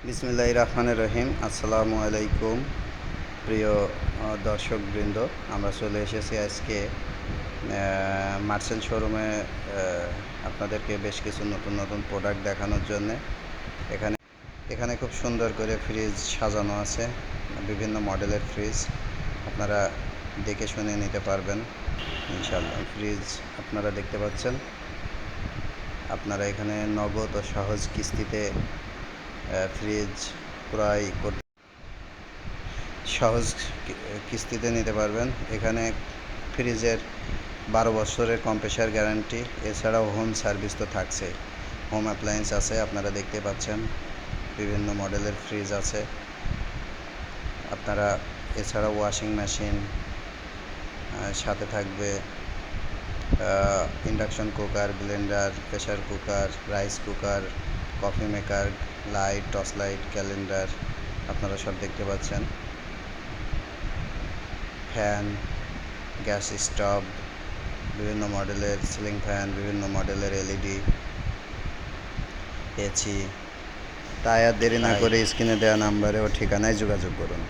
বিসমিল্লাহির রহমানির রহিম। আসসালামু আলাইকুম প্রিয় দর্শকবৃন্দ। আমরা চলে এসেছি আজকে মার্চেন্ট শোরুমে আপনাদেরকে বেশ কিছু নতুন নতুন প্রোডাক্ট দেখানোর জন্যে। এখানে এখানে খুব সুন্দর করে ফ্রিজ সাজানো আছে, বিভিন্ন মডেলের ফ্রিজ আপনারা দেখে শুনে নিতে পারবেন ইনশাআল্লাহ। ফ্রিজ আপনারা দেখতে পাচ্ছেন, আপনারা এখানে নগদ ও সহজ কিস্তিতে ফ্রিজ ক্রয় করতে সহজ কিস্তিতে নিতে পারবেন। এখানে ফ্রিজের 12 বছরের কম্প্রেসার গ্যারান্টি, এছাড়াও হোম সার্ভিস তো থাকছে। হোম অ্যাপ্লায়েন্স আছে, আপনারা দেখতে পাচ্ছেন বিভিন্ন মডেলের ফ্রিজ আছে। আপনারা এছাড়াও ওয়াশিং মেশিন সাথে থাকবে, induction cooker, Blender, pressure cooker, rice cooker, coffee maker, light, torch light, calendar আপনারা সব দেখতে পাচ্ছেন। ফ্যান, গ্যাস স্টোভ, বিভিন্ন মডেলের সিলিং ফ্যান, বিভিন্ন মডেলের এলইডি, এসি। তাই আর দেরি না করে স্ক্রিনে দেওয়া নাম্বারে ও ঠিকানায় যোগাযোগ করুন।